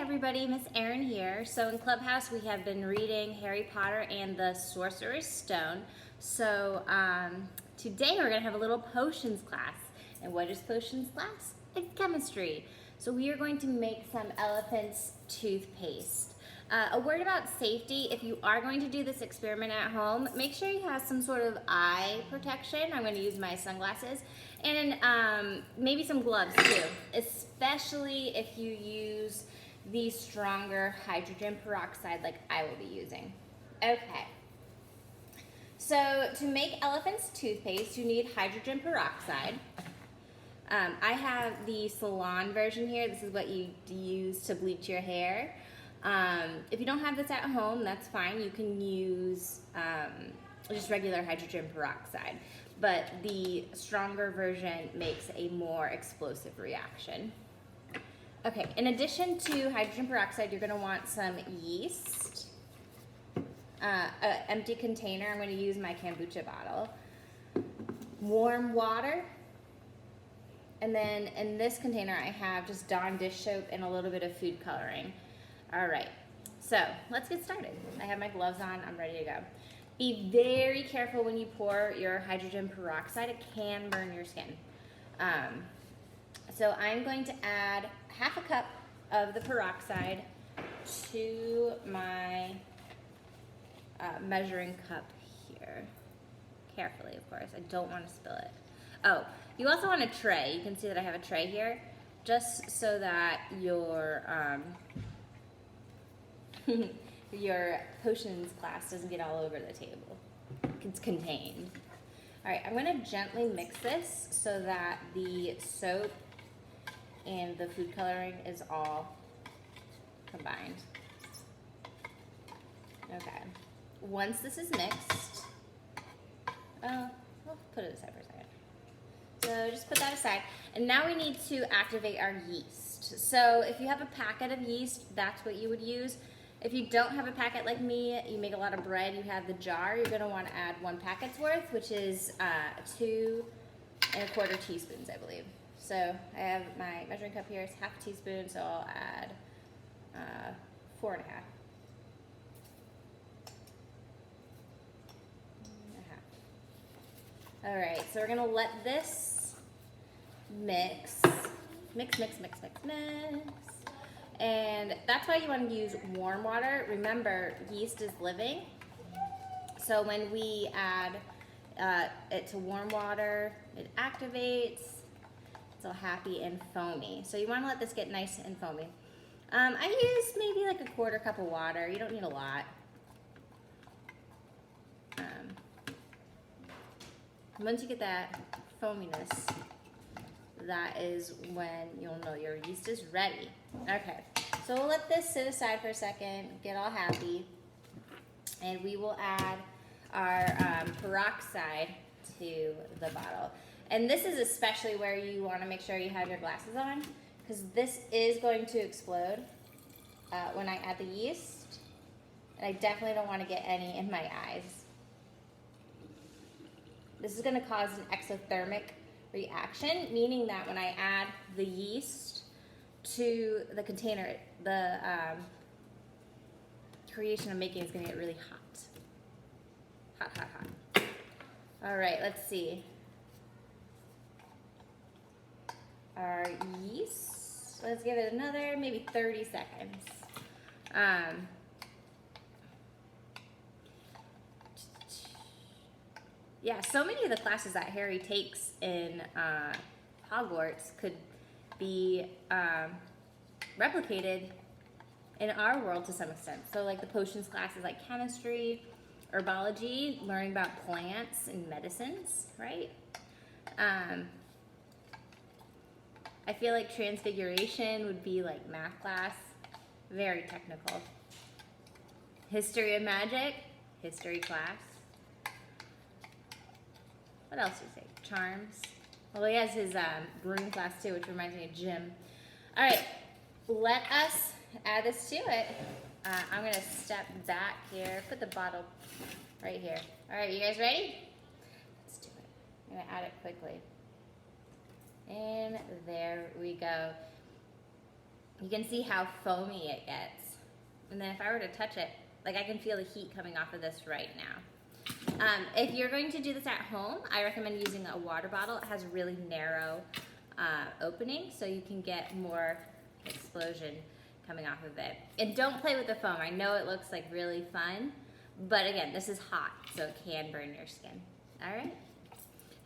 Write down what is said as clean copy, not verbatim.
everybody, Miss Erin here. So in Clubhouse we have been reading Harry Potter and the Sorcerer's Stone. So today we're going to have a little potions class. And what is potions class? It's chemistry. So we are going to make some elephant's toothpaste. A word about safety: if you are going to do this experiment at home, make sure you have some sort of eye protection. I'm going to use my sunglasses, and maybe some gloves too, especially if you use the stronger hydrogen peroxide like I will be using. Okay, so to make elephant's toothpaste, you need hydrogen peroxide. I have the salon version here. This is what you use to bleach your hair. If you don't have this at home, that's fine. You can use just regular hydrogen peroxide, but the stronger version makes a more explosive reaction. Okay, in addition to hydrogen peroxide, you're going to want some yeast, an empty container. I'm going to use my kombucha bottle, warm water, and then in this container I have just Dawn dish soap and a little bit of food coloring. All right, so let's get started. I have my gloves on, I'm ready to go. Be very careful when you pour your hydrogen peroxide. It can burn your skin. So I'm going to add half a cup of the peroxide to my measuring cup here. Carefully, of course, I don't want to spill it. Oh, you also want a tray. You can see that I have a tray here, just so that your your potions class doesn't get all over the table. It's contained. All right, I'm going to gently mix this so that the soap and the food coloring is all combined. Okay, once this is mixed, I'll put it aside for a second. So just put that aside. And now we need to activate our yeast. So if you have a packet of yeast, that's what you would use. If you don't have a packet like me, you make a lot of bread, you have the jar, you're going to want to add 1 packet's worth, which is 2 1/4 teaspoons, I believe. So I have my measuring cup here, it's half a teaspoon, so I'll add 4 1/2. All right, so we're gonna let this mix. And that's why you want to use warm water. Remember, yeast is living. So when we add it to warm water, it activates. It's all happy and foamy. So you want to let this get nice and foamy. I use maybe like a 1/4 cup of water. You don't need a lot. Once you get that foaminess, that is when you'll know your yeast is ready. Okay, so we'll let this sit aside for a second, get all happy, and we will add our peroxide to the bottle. And this is especially where you want to make sure you have your glasses on, because this is going to explode when I add the yeast, and I definitely don't want to get any in my eyes. This is going to cause an exothermic reaction, meaning that when I add the yeast to the container, the creation I'm making is going to get really hot. Hot. All right, let's see. Our yeast, let's give it another maybe 30 seconds. Yeah, so many of the classes that Harry takes in Hogwarts could be replicated in our world to some extent. So like the potions classes like chemistry, herbology, learning about plants and medicines, right? I feel like transfiguration would be like math class, very technical. History of magic, history class. What else do you say? Charms. Well, he has his broom class too, which reminds me of gym. All right, let us add this to it. I'm gonna step back here, put the bottle right here. All right, you guys ready? Let's do it. I'm gonna add it quickly. And there we go. You can see how foamy it gets. And then if I were to touch it, like I can feel the heat coming off of this right now. If you're going to do this at home, I recommend using a water bottle. It has a really narrow opening, so you can get more explosion coming off of it. And don't play with the foam. I know it looks like really fun, but again, this is hot, so it can burn your skin. All right.